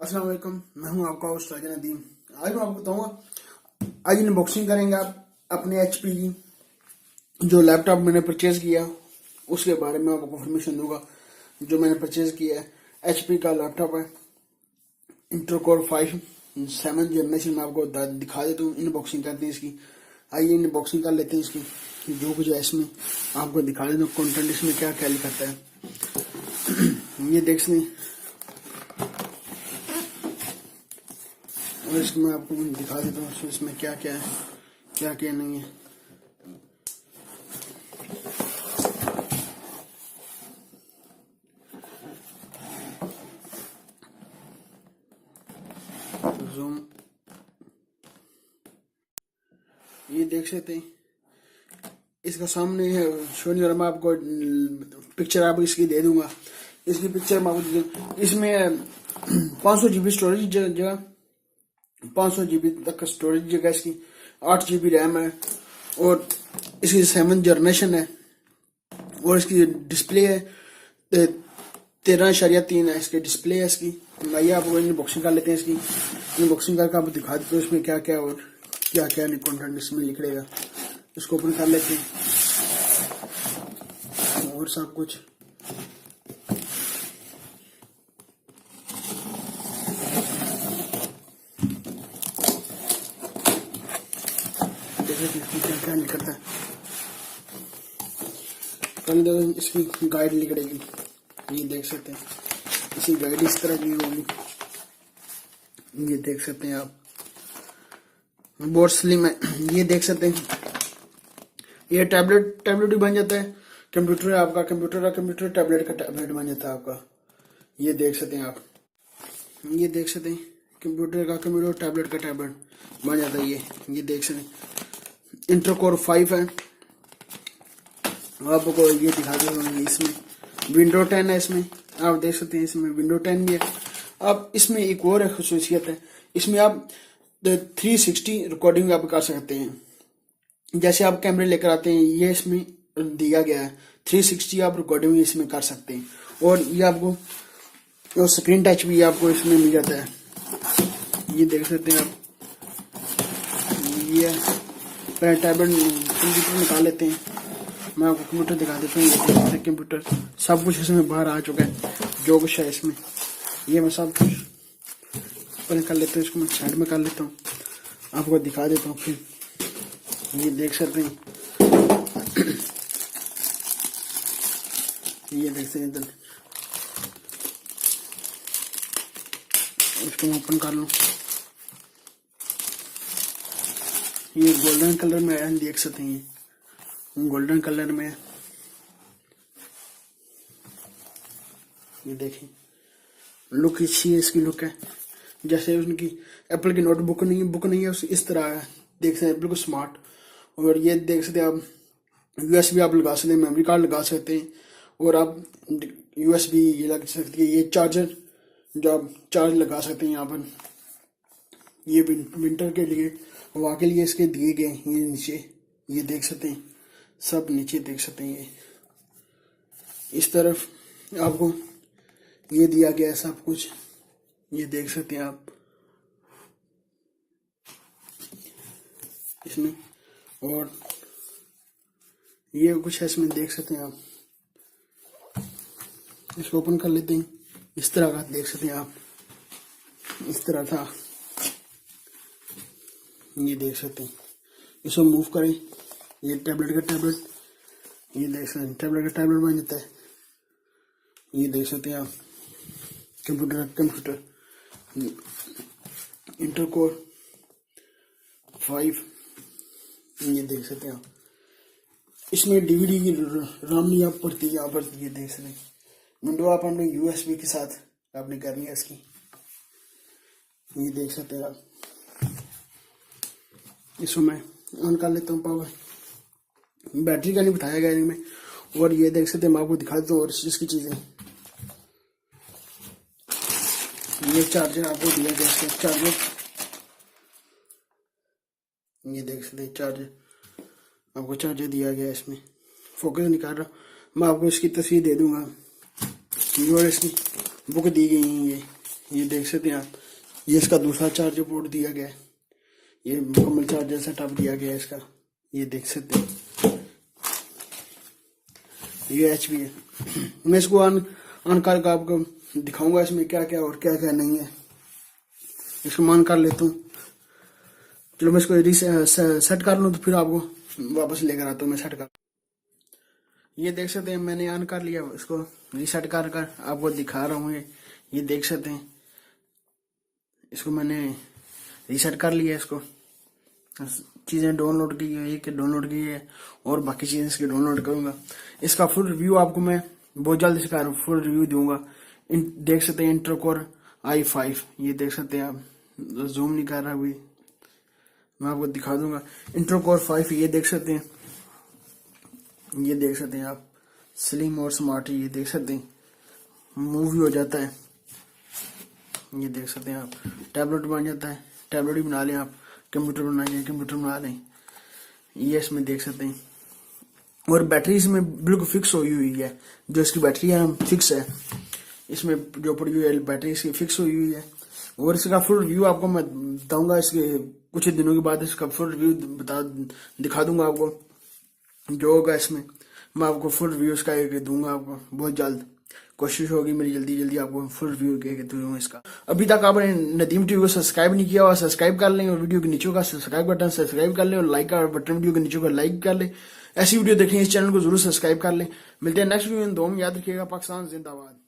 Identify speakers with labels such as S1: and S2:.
S1: अस्सलाम वालेकुम, मैं हूं आपका होस्ट राजा नदीम। आज मैं आपको बताऊंगा, आज अनबॉक्सिंग करेंगे आप अपने HP की जो लैपटॉप मैंने परचेज किया उसके बारे में आपको इन्फॉर्मेशन दूंगा। जो मैंने परचेज किया है HP का लैपटॉप है, इंटेल कोर 5 7 जनरेशन में आपको दिखा देता हूँ। इनबॉक्सिंग करते हैं इसकी, आइए इनबॉक्सिंग कर लेते हैं इसकी। जो कुछ है इसमें आपको दिखा देता हूँ, कंटेंट इसमें क्या क्या लिखा है। ये देख सकते, और इसको मैं आपको दिखा देता हूँ इसमें क्या क्या है, क्या क्या नहीं है। जूम, ये देख सकते हैं इसका सामने है शो नहीं हो रहा, मैं आपको पिक्चर आपको इसकी दे दूंगा। इसकी पिक्चर मैं आपको, इसमें 500 GB स्टोरेज जगह, 500 GB तक स्टोरेज जगह इसकी, 8 GB रैम है और इसकी 7 जनरेशन है। और इसकी डिस्प्ले है 13.3 है इसकी डिस्प्ले है इसकी। आइए आपको अनबॉक्सिंग कर लेते हैं इसकी। अनबॉक्सिंग करके आपको दिखा देते हैं इसमें क्या क्या और क्या क्या कंटेंट इसमें लिख रहेगा। इसको ओपन कर लेते हैं और सब कुछ। क्या क्या निकलता है, पहले इसकी गाइड लिख रहेगी। ये देख सकते हैं इसी गाइड इस तरह की होगी, ये देख सकते हैं आप। बहुत स्लिम है, ये देख सकते हैं। ये टैबलेट भी बन जाता है, कंप्यूटर है आपका, कंप्यूटर टैबलेट का टैबलेट बन जाता है आपका। ये देख सकते हैं आप, ये देख सकते हैं कंप्यूटर टैबलेट का टैबलेट बन जाता है। ये देख सकते हैं इंटेल कोर 5 है। आपको ये दिखा दूंगा, इसमें विंडो 10 है। इसमें आप देख सकते हैं इसमें विंडो 10 भी है। अब इसमें एक और खसूसियत है, इसमें आप 360 रिकॉर्डिंग आप कर सकते हैं। जैसे आप कैमरे लेकर आते हैं, ये इसमें दिया गया है 360 आप रिकॉर्डिंग इसमें कर सकते हैं। और ये आपको स्क्रीन टच भी आपको इसमें मिल जाता है। ये देख सकते हैं आप, ये टैबलेट कंप्यूटर निकाल लेते हैं। मैं आपको कंप्यूटर दिखा देता हूँ। ये देख सकते हैं कंप्यूटर, सब कुछ इसमें बाहर आ चुका है जो कुछ है इसमें। ये मैं सब कुछ ओपन कर लेता हूँ, इसको मैं साइड में कर लेता हूँ, आपको दिखा देता हूँ फिर। ये देख सकते हैं, ये देख सकते हैं इधर, इसको मैं ओपन कर लूँ। ये गोल्डन कलर में है, देख सकते हैं ये गोल्डन कलर में है। ये देखिए लुक अच्छी है, इसकी लुक है जैसे उनकी एप्पल की नोटबुक नहीं है इस तरह है। देख सकते हैं बिल्कुल स्मार्ट। और ये देख सकते हैं आप USB आप लगा सकते हैं, मेमोरी कार्ड लगा सकते हैं, और आप USB ये लगा सकते हैं। ये चार्जर जो आप चार्ज लगा सकते हैं यहाँ पर। ये विंटर के लिए, हवा के लिए इसके दिए गए ये नीचे, ये देख सकते हैं सब नीचे देख सकते हैं। ये इस तरफ आपको ये दिया गया है सब कुछ, ये देख सकते हैं आप इसमें। और ये कुछ है इसमें, देख सकते हैं आप। इसको ओपन कर लेते हैं, इस तरह का देख सकते हैं आप, इस तरह था। ये देख सकते हैं, इसको मूव करें, ये टैबलेट का टैबलेट, ये देख सकते हैं टैबलेट का टैबलेट बन जाता है। ये देख सकते हैं आप कंप्यूटर इंटेल कोर 5, ये देख सकते हैं आप। इसमें DVD की राम नहीं आप पड़ती यहाँ पर, ये देख सकते हैं। विंडो आप अपने USB के साथ आपने करनी है इसकी, ये देख सकते हैं आप। इसको मैं ऑन कर लेता हूँ पावर, बैटरी का नहीं बताया गया इनमें। और ये देख सकते हैं, मैं आपको दिखा देता हूँ और इसकी चीजें। ये चार्जर आपको दिया गया इसका चार्जर, ये देख सकते हैं चार्जर आपको चार्जर दिया गया है इसमें। फोकस नहीं कर रहा, मैं आपको इसकी तस्वीर दे दूंगा। और इसकी बुक दी गई है, ये देख सकते हैं आप, ये इसका दूसरा चार्जर पोर्ट दिया गया है, ये मुकम्मल चार्जर सेटअप दिया गया है इसका, ये देख सकते हैं। ये HP है। मैं इसको ऑन करके आपको दिखाऊंगा इसमें क्या क्या और क्या क्या नहीं है। इसको मान कर लेता हूँ। चलो मैं इसको सेट कर लूँ तो फिर आपको वापस लेकर आता हूँ मैं सेट कर। ये देख सकते हैं मैंने ऑन कर लिया, इसको रीसेट कर कर आपको दिखा रहा हूँ। ये देख सकते हैं, इसको मैंने रीसेट कर लिया। इसको चीज़ें डाउनलोड की है, एक डाउनलोड की है और बाकी चीज़ें इसकी डाउनलोड करूँगा। इसका फुल रिव्यू आपको मैं बहुत जल्द इसका फुल रिव्यू दूंगा। देख सकते हैं इंटरकोर i5, ये देख सकते हैं आप, जूम नहीं कर रहा अभी, मैं आपको दिखा दूंगा। इंटरकोर 5 ये देख सकते हैं, ये देख सकते हैं आप, स्लिम और स्मार्ट, ये देख सकते हैं, मूवी हो जाता है। ये देख सकते हैं आप, टैबलेट बन जाता है, टैबलेट भी बना लें आप, कंप्यूटर बनाइए कंप्यूटर बना लें। ये इसमें देख सकते हैं, और बैटरी इसमें बिल्कुल फिक्स हुई हुई है, जो इसकी बैटरी है फिक्स है, इसमें जो पड़ी हुई है बैटरी इसकी फिक्स हुई हुई है। और इसका फुल रिव्यू आपको मैं बताऊंगा, इसके कुछ दिनों के बाद इसका फुल रिव्यू दिखा दूंगा आपको। जो होगा इसमें मैं आपको फुल रिव्यू इसका दूंगा आपको बहुत जल्द। कोशिश होगी मेरी जल्दी जल्दी आपको फुल रिव्यू दूंगा इसका। अभी तक आपने नदीम टीवी को सब्सक्राइब नहीं किया हुआ, सब्सक्राइब कर लें, और वीडियो के नीचे का सब्सक्राइब बटन सब्सक्राइब कर लें, और लाइक का बटन वीडियो के नीचे का लाइक कर लें। ऐसी वीडियो देखने इस चैनल को जरूर सब्सक्राइब कर लें। मिलते हैं नेक्स्ट वीडियो में। दुआ में याद रखिएगा। पाकिस्तान जिंदाबाद।